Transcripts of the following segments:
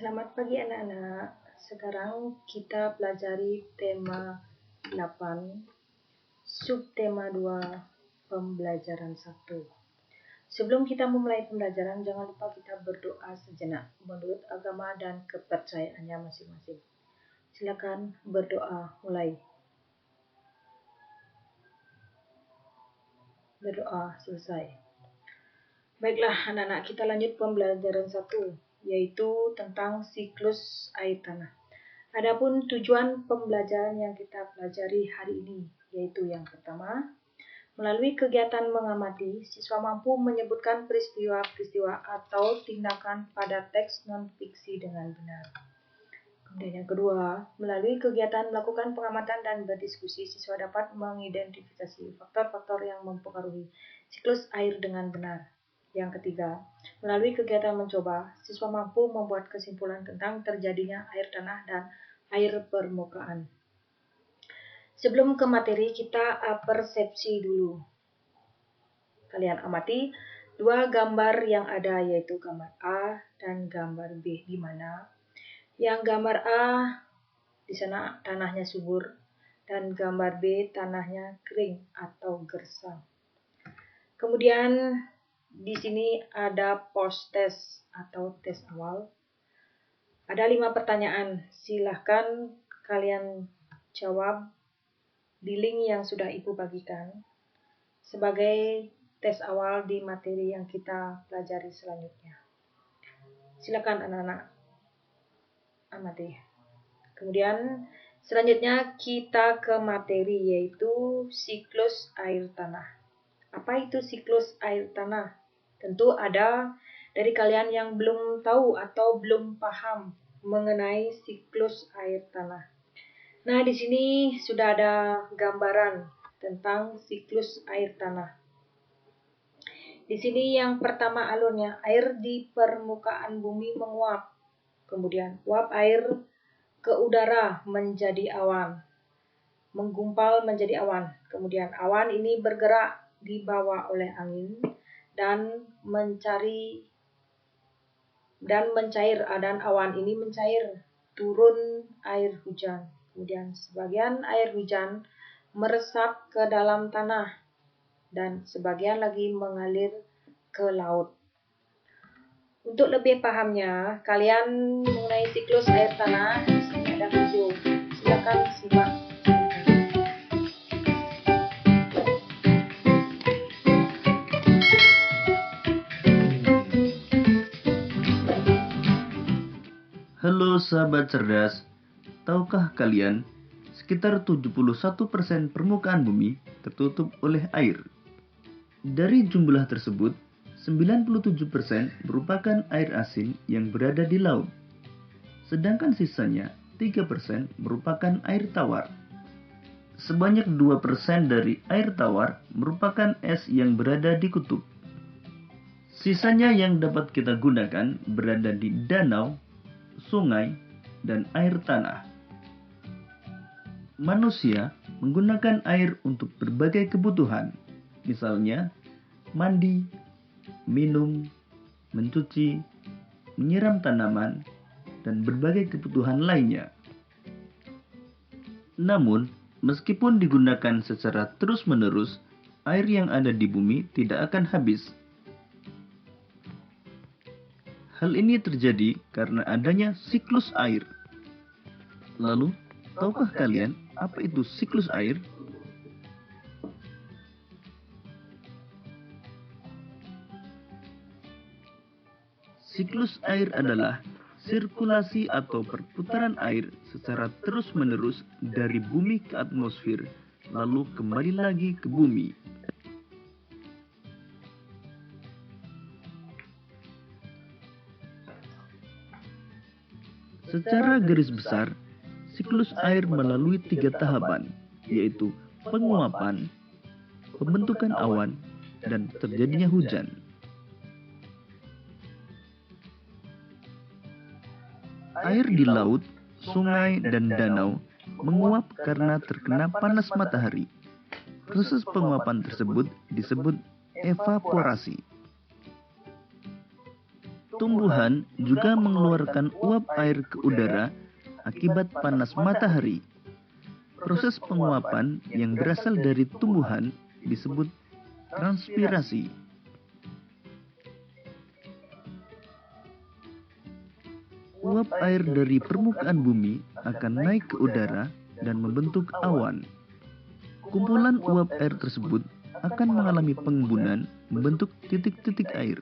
Selamat pagi anak-anak. Sekarang kita pelajari tema 8, subtema 2, pembelajaran 1. Sebelum kita memulai pembelajaran, jangan lupa kita berdoa sejenak menurut agama dan kepercayaannya masing-masing. Silakan berdoa, mulai. Berdoa selesai. Baiklah anak-anak, kita lanjut pembelajaran 1, yaitu tentang siklus air tanah. Adapun tujuan pembelajaran yang kita pelajari hari ini, yaitu yang pertama, melalui kegiatan mengamati, siswa mampu menyebutkan peristiwa-peristiwa atau tindakan pada teks non-fiksi dengan benar. Kemudian yang kedua, melalui kegiatan melakukan pengamatan dan berdiskusi, siswa dapat mengidentifikasi faktor-faktor yang mempengaruhi siklus air dengan benar. Yang ketiga, melalui kegiatan mencoba, siswa mampu membuat kesimpulan tentang terjadinya air tanah dan air permukaan. Sebelum ke materi, kita persepsi dulu. Kalian amati dua gambar yang ada, yaitu gambar A dan gambar B, di mana yang gambar A di sana tanahnya subur dan gambar B tanahnya kering atau gersang. Kemudian di sini ada post test atau tes awal. Ada 5 pertanyaan. Silahkan kalian jawab di link yang sudah Ibu bagikan sebagai tes awal di materi yang kita pelajari selanjutnya. Silakan anak-anak amati. Kemudian selanjutnya kita ke materi, yaitu siklus air tanah. Apa itu siklus air tanah? Tentu ada dari kalian yang belum tahu atau belum paham mengenai siklus air tanah. Nah, di sini sudah ada gambaran tentang siklus air tanah. Di sini yang pertama alurnya, air di permukaan bumi menguap. Kemudian uap air ke udara menjadi awan, menggumpal menjadi awan. Kemudian awan ini bergerak dibawa oleh angin dan mencair, dan awan ini mencair, turun air hujan. Kemudian sebagian air hujan meresap ke dalam tanah dan sebagian lagi mengalir ke laut. Untuk lebih pahamnya, kalian mengenai siklus air tanah, di sini ada video. Silakan simak. Halo sahabat cerdas, tahukah kalian sekitar 71% permukaan bumi tertutup oleh air. Dari jumlah tersebut, 97% merupakan air asin yang berada di laut. Sedangkan sisanya 3% merupakan air tawar. Sebanyak 2% dari air tawar merupakan es yang berada di kutub. Sisanya yang dapat kita gunakan berada di danau, sungai, dan air tanah. Manusia menggunakan air untuk berbagai kebutuhan, misalnya mandi, minum, mencuci, menyiram tanaman, dan berbagai kebutuhan lainnya. Namun, meskipun digunakan secara terus-menerus, air yang ada di bumi tidak akan habis. Hal ini terjadi karena adanya siklus air. Lalu, tahukah kalian apa itu siklus air? Siklus air adalah sirkulasi atau perputaran air secara terus-menerus dari bumi ke atmosfer, lalu kembali lagi ke bumi. Secara garis besar, siklus air melalui 3 tahapan, yaitu penguapan, pembentukan awan, dan terjadinya hujan. Air di laut, sungai, dan danau menguap karena terkena panas matahari. Proses penguapan tersebut disebut evaporasi. Tumbuhan juga mengeluarkan uap air ke udara akibat panas matahari. Proses penguapan yang berasal dari tumbuhan disebut transpirasi. Uap air dari permukaan bumi akan naik ke udara dan membentuk awan. Kumpulan uap air tersebut akan mengalami pengembunan membentuk titik-titik air.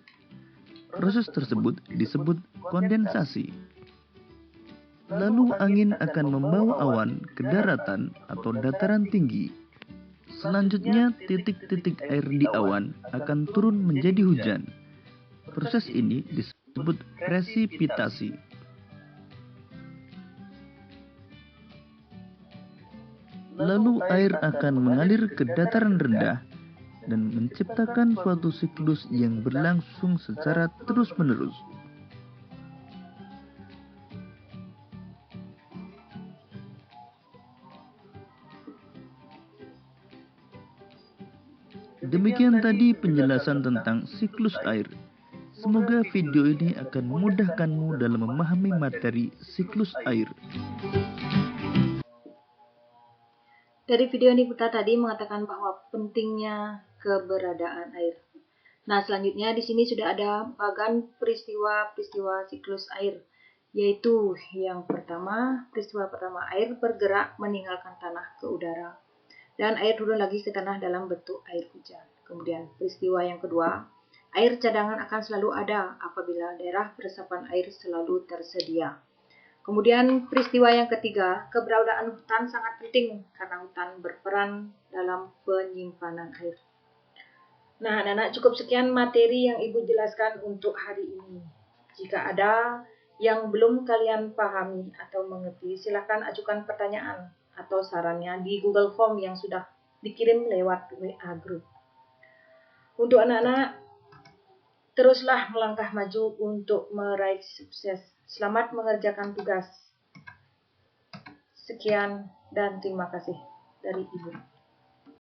Proses tersebut disebut kondensasi. Lalu angin akan membawa awan ke daratan atau dataran tinggi. Selanjutnya, titik-titik air di awan akan turun menjadi hujan. Proses ini disebut presipitasi. Lalu air akan mengalir ke dataran rendah dan menciptakan suatu siklus yang berlangsung secara terus-menerus. Demikian tadi penjelasan tentang siklus air. Semoga video ini akan memudahkanmu dalam memahami materi siklus air. Dari video ini kita tadi mengatakan bahwa pentingnya keberadaan air. Nah, selanjutnya di sini sudah ada bagan peristiwa-peristiwa siklus air, yaitu yang pertama, peristiwa pertama, air bergerak meninggalkan tanah ke udara, dan air turun lagi ke tanah dalam bentuk air hujan. Kemudian peristiwa yang kedua, air cadangan akan selalu ada apabila daerah resapan air selalu tersedia. Kemudian peristiwa yang ketiga, keberadaan hutan sangat penting karena hutan berperan dalam penyimpanan air. Nah, anak-anak, cukup sekian materi yang Ibu jelaskan untuk hari ini. Jika ada yang belum kalian pahami atau mengerti, silakan ajukan pertanyaan atau sarannya di Google Form yang sudah dikirim lewat WA Group. Untuk anak-anak, teruslah melangkah maju untuk meraih sukses. Selamat mengerjakan tugas. Sekian dan terima kasih dari Ibu.